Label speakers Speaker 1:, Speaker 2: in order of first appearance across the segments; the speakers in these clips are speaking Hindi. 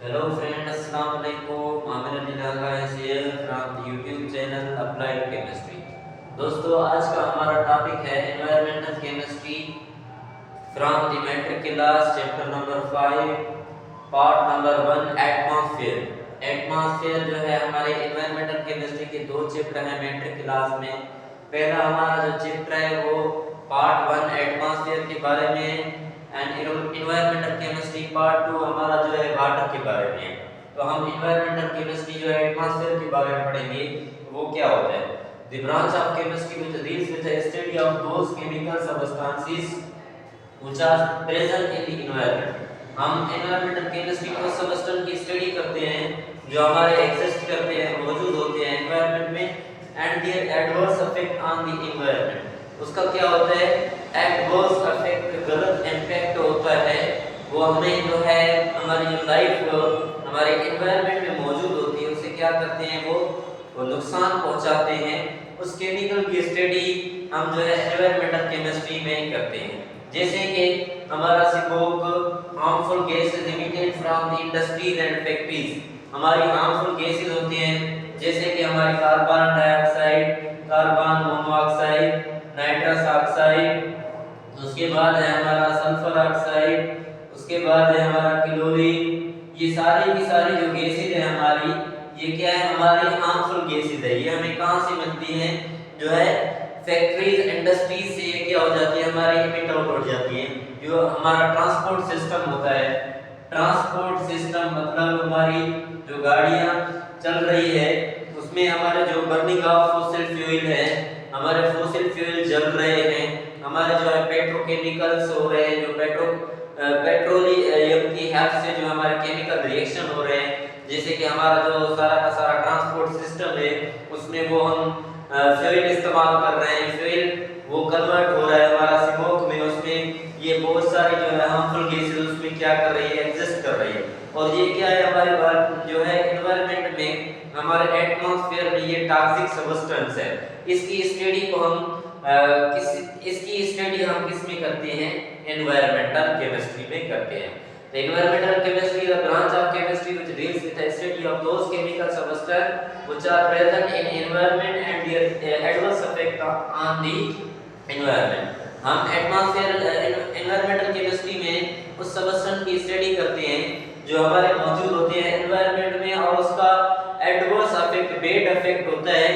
Speaker 1: Hello friend, Assalamu alaikum. Amir Ali Naga is here from the YouTube channel Applied Chemistry. दोस्तों आज का हमारा टॉपिक है environmental chemistry from the matric class chapter number 5 part number 1 atmosphere. Atmosphere जो है हमारे एनवायरमेंटल केमिस्ट्री के दो चैप्टर हैं मैट्रिक क्लास में। पहला हमारा जो चैप्टर है वो पार्ट 1 एटमॉस्फेयर के बारे में एंड इन्वायरमेंटल केमिस्ट्री पार्ट 2 हमारा जो है वाटर के बारे में है। तो हम इन्वायरमेंटल केमिस्ट्री जो है एटमॉस्फेयर के बारे में पढ़ेंगे वो क्या होता है। The branch of chemistry which deals with the study of those chemical substances which are present in the environment. हम एनवायरमेंटल केमिस्ट्री को सब्सटेंस की स्टडी करते हैं जो हमारे एग्जिस्ट करते हैं, मौजूद होते हैं एनवायरनमेंट में and there adverse effect on the environment. उसका क्या होता है एडवर्स इफेक्ट, गलत इम्पैक्ट होता है वो हमें जो है हमारी जो लाइफ हमारे एनवायरनमेंट में मौजूद होती है उसे क्या करते हैं वो नुकसान पहुंचाते हैं। उस केमिकल की स्टडी हम जो है एनवायरमेंटल केमिस्ट्री में करते हैं। जैसे कि हमारा smoke, harmful gases emitted from the industries and factories. हमारी हार्मफुल गैसेस होती हैं जैसे कि हमारी carbon dioxide, carbon monoxide, nitrous oxide, उसके बाद है हमारा सल्फर ऑक्साइड, उसके बाद है हमारा क्लोरीन। ये सारी की सारी जो गैसेज है हमारी ये क्या है हमारी हार्मफुल गैसेज है। ये हमें कहाँ से मिलती हैं जो है फैक्ट्रीज इंडस्ट्रीज से ये क्या हो जाती है हमारी इमिट आउट हो जाती है। जो हमारा ट्रांसपोर्ट सिस्टम होता है, ट्रांसपोर्ट सिस्टम मतलब हमारी जो गाड़ियाँ चल रही है उसमें हमारे जो बर्निंग ऑफ फॉसिल फ्यूल है, हमारे फॉसिल फ्यूल जल रहे हैं, हमारे जो है पेट्रोकेमिकल्स हो रहे हैं, जो पेट्रोलियम की हेल्प से जो हमारे केमिकल रिएक्शन हो रहे हैं, जैसे कि हमारा जो सारा का सारा ट्रांसपोर्ट सिस्टम है उसमें वो हम फ्यूल इस्तेमाल कर रहे हैं, फ्यूल वो कन्वर्ट हो रहा है हमारा स्मोक में, उसमें ये बहुत सारी जो है हार्मफुल गैसेस उसमें क्या कर रही है एग्जिस्ट कर रही है। और ये क्या है हमारे बात जो है एनवायरनमेंट में हमारे एटमॉस्फेयर में ये टॉक्सिक सब्सटेंस है। इसकी स्टडी को हम इसकी स्टडी हम किस में करते हैं एनवायरमेंटल केमिस्ट्री में करते हैं। The environmental chemistry is a branch of chemistry which deals with the study of those chemical substances which are present in environment and their adverse effect on the environment। हम एनवायरमेंटल केमिस्ट्री में उस सब्सटेंस की स्टडी करते हैं जो हमारे मौजूद होते हैं एनवायरनमेंट में और उसका एडवर्स इफेक्ट, बैड इफेक्ट होता है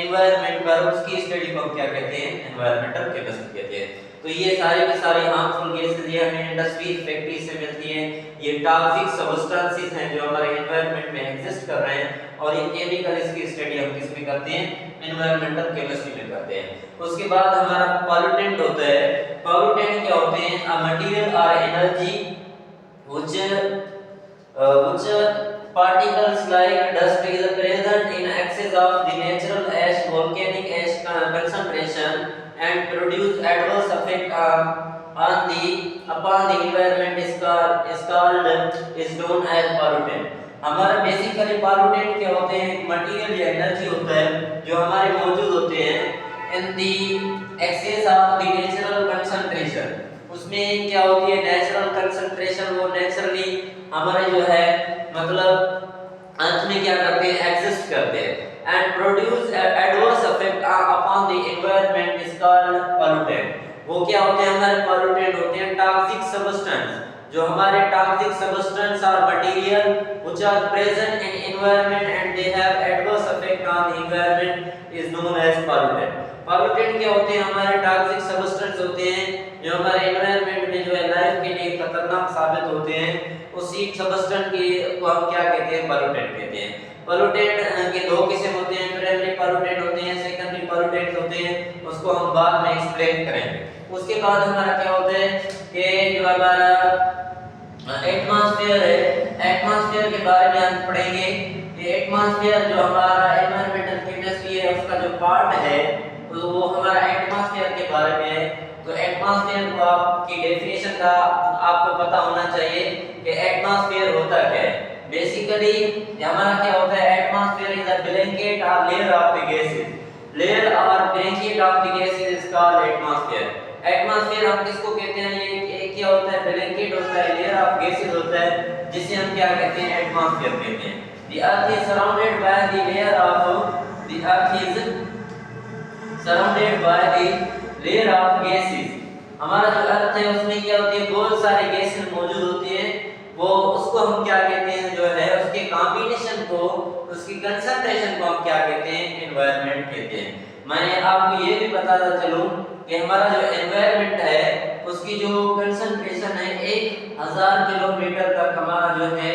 Speaker 1: एनवायरनमेंट पर, उसकी स्टडी को हम क्या कहते हैं एनवायरमेंटल केमिस्ट्री कहते हैं। तो ये सारी की सारी हार्मफुल गैसेस ये हमें इंडस्ट्री फैक्ट्री से मिलती हैं, ये टॉक्सिक सब्सटेंसेस हैं जो हमारे एनवायरनमेंट में एग्जिस्ट कर रहे हैं और ये केमिकल इसकी स्टडी हम किस में करते हैं एनवायरमेंटल केमिस्ट्री में करते हैं। उसके बाद हमारा पॉल्यूटेंट होता है। पॉल्यूटेंट क्या होते हैं अ मटेरियल और energy which particles like dust is present in excess of the natural ash, volcanic ash concentration and produce adverse effect upon the environment is known as pollutant। हमारा बेसिकली पॉल्यूटेंट क्या होते हैं मटेरियल या एनर्जी होता है जो हमारे मौजूद होते हैं in the excess of the natural concentration. उसमें क्या होती है नेचुरल कंसंट्रेशन, वो नेचुरली हमारे जो है मतलब अंत में क्या करते हैं एग्जिस्ट करते हैं and produce adverse effect upon the environment is called pollutant. वो क्या होते हैं हमारे पॉल्यूटेंट होते हैं टॉक्सिक सब्सटेंस जो हमारे टॉक्सिक सब्सटेंस और material which are present in environment and they have adverse effect on the environment is known as pollutant. Pollutant क्या होते हैं हमारे टॉक्सिक सब्सटेंस होते हैं जो हमारे एनवायरनमेंट में जो है लाइफ के लिए खतरनाक साबित होते हैं, उसी सब्सटेंस को हम क्या कहते हैं पॉल्यूटेंट कहते हैं। पॉल्यूटेंट के दो किस्म होते हैं, प्राइमरी पॉल्यूटेंट होते हैं, सेकेंडरी पॉल्यूटेंट होते हैं, उसको हम बाद में एक्सप्लेन करेंगे। उसके बाद हमारा क्या होता है कि जो हमारा एटमॉस्फेयर है, एटमॉस्फेयर के बारे में हम पढ़ेंगे। ये एटमॉस्फेयर जो हमारा एनवायरमेंटल केमिस्ट्री है उसका जो पार्ट है वो हमारा एटमॉस्फेयर के बारे में है। तो एटमॉस्फेयर को आपकी डेफिनेशन का आपको पता होना चाहिए कि एटमॉस्फेयर होता क्या है। बेसिकली हमारा क्या होता है एटमॉस्फेयर इज अ ब्लैंकेट और layer of the gases, layer और blanket of the gases is called atmosphere. Atmosphere हम किसको कहते हैं, ये क्या होता है, ब्लैंकेट होता है, लेयर ऑफ गैसेस होता है, जिसे हम क्या कहते हैं, एटमॉस्फेयर कहते हैं। The earth is surrounded by the layer of the earth is surrounded by the layer of gases। हमारा जो अर्थ है उसमें क्या होती है, बहुत सारे गैसेस मौजूद होती हैं। वो उसको हम क्या कहते हैं, जो है उसके कॉम्बिनेशन को, उसकी कंसंट्रेशन को हम क्या कहते हैं, एनवायरनमेंट कहते हैं। मैं आपको ये भी बताता चलूं कि हमारा जो एनवायरनमेंट है उसकी जो कंसंट्रेशन है 1000 किलोमीटर तक हमारा जो है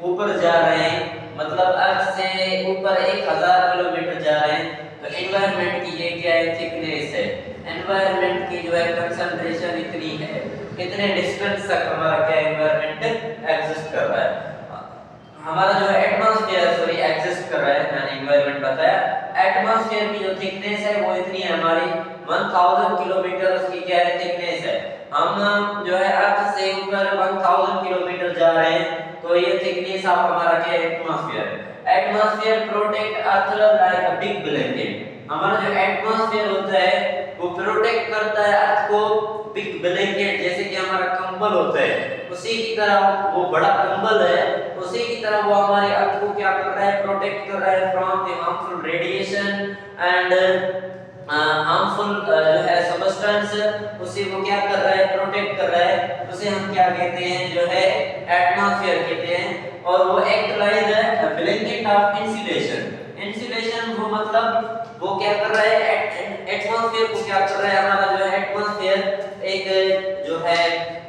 Speaker 1: ऊपर जा रहे हैं, मतलब अर्थ से ऊपर 1000 किलोमीटर जा रहे हैं। तो एनवायरनमेंट की ये क्या है, थिकनेस है। एनवायरनमेंट की जो है कंसंट्रेशन इतनी है, कितने डिस्टेंस तक हमारा क्या एनवायरनमेंट एग्जिस्ट कर रहा है। हमारा जो एटमॉस्फेयर सॉरी एग्जिस्ट कर रहा है, मैंने एनवायरनमेंट बताया। एटमॉस्फेयर की जो थिकनेस है वो इतनी है हमारी 1000 किलोमीटर उसकी क्या है, थिकनेस है। हम जो है अर्थ से ऊपर 1000 किलोमीटर जा रहे हैं, तो ये थिकनेस ऑफ हमारा क्या एटमॉस्फेयर है। Atmosphere protect earth like a big blanket. हमारा जो एटमॉस्फेयर होता है वो प्रोटेक्ट करता है अर्थ को बिग ब्लैंकेट, जैसे कि हमारा कंबल होता है उसी की तरह, वो बड़ा कंबल है उसी की तरह वो हमारे अर्थ को क्या कर रहा है, प्रोटेक्ट कर रहा है from the harmful radiation and harmful जो है सबस्टेंस, उसी को क्या कर रहा है, प्रोटेक्ट कर रहा है। उसे हम क्या कहते हैं, जो है एटमॉस्फेयर कहते हैं। और वो act like a blanket of insulation. Insulation वो मतलब वो क्या कर रहा है, एटमॉस्फेयर को क्या कर रहा है, हमारा जो है एटमॉस्फेयर एक जो है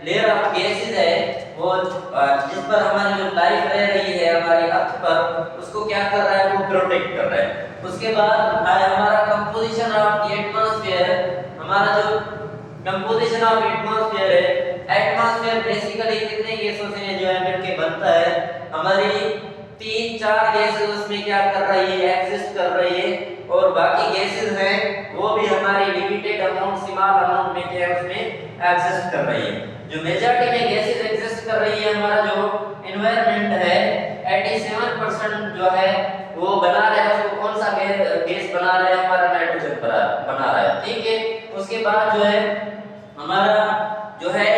Speaker 1: लेयर ऑफ गैसेस है वो जिस पर हमारी जो लाइफ रह रही है हमारी अर्थ पर, उसको क्या कर रहा है, वो प्रोटेक्ट कर रहा है। उसके बाद हमारा कंपोजिशन ऑफ द एटमॉस्फेयर, हमारा जो कंपोजिशन ऑफ एटमॉस्फेयर है, एटमॉस्फेयर बेसिकली कितने गैसों से जो है मिलके बनता है। हमारी 3-4 गैसेस उसमें क्या कर रही है, एग्जिस्ट कर रही है, और बाकी गैसेस हैं वो भी हमारी लिमिटेड अमाउंट, स्मॉल अमाउंट में क्या है उसमें एग्जिस्ट कर रही है। जो मेजॉरिटी में गैसेस एग्जिस्ट कर रही है, हमारा जो एनवायरनमेंट है 87% जो है वो बना रहा है, उसको कौन सा गैस बना रहा है, हमारा नाइट्रोजन बना रहा है, ठीक है। उसके बाद जो है हमारा जो है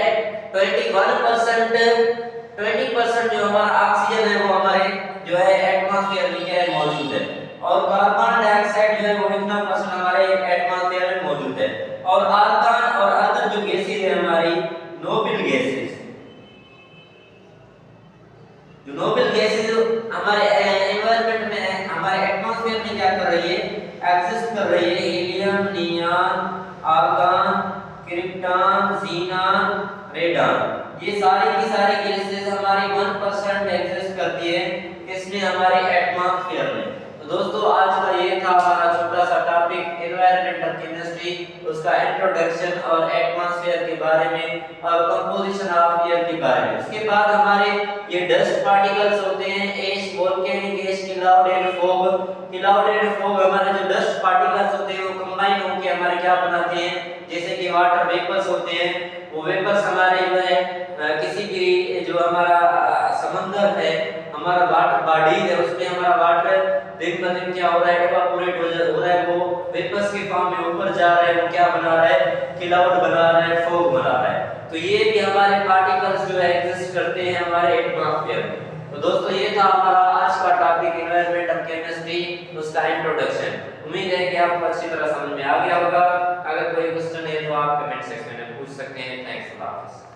Speaker 1: 20% जो हमारा ऑक्सीजन है वो हमारे जो है एटमॉस्फेयर में क्या है, मौजूद है। और कार्बन डाइऑक्साइड जो है वो इतना परसेंट हमारे एटमॉस्फेयर में मौजूद है। और आर्गन और अदर जो गैसेस है हमारी नोबल गैसेस, जो नोबल गैसेस हमारे एनवायरनमेंट में, हमारे एटमॉस्फेयर में क्या कर रही है, एग्जिस्ट कर रही है। Helium, neon, argon, krypton, xenon, radon, ये सारी की सारी गैसेस हमारी 1% एग्जिस्ट करती है, किसमें, हमारे एटमॉस्फेयर में। तो दोस्तों आज का ये था हमारा छोटा सा टॉपिक एनवायरमेंटल केमिस्ट्री, उसका इंट्रोडक्शन और एटमॉस्फेयर के बारे में और कंपोजिशन ऑफ एयर के बारे में। उसके बाद हमारे ये डस्ट पार्टिकल्स होते हैं, ash, volcanic ash, cloud and fog. Cloud and fog हमारे जो डस्ट पार्टिकल्स होते हैं वो कंबाइन होकर हमारे क्या बनाते हैं, जैसे कि वाटर वेपर्स होते हैं। वो वेपर्स हमारे जो है किसी भी जो हमारा समंदर है, हमारा वाटर बॉडी है, उसमें हमारा वाटर दिन ब दिन क्या हो रहा है, इवापोरेट हो रहा है, वो वेपर्स के फॉर्म में ऊपर जा रहा है, वो क्या बना रहा है, क्लाउड बना रहा है, फॉग बना रहा है। तो ये भी हमारे पार्टिकल्स जो है एग्जिस्ट करते हैं हमारे एटमॉस्फेयर में। तो दोस्तों ये था हमारा आज का टॉपिक एनवायरमेंटल केमिस्ट्री, उसका इंट्रोडक्शन। उम्मीद है कि आपको अच्छी तरह समझ में आ गया होगा। अगर कोई क्वेश्चन है तो आप कमेंट सेक्शन में पूछ सकते हैं। Thanks a lot.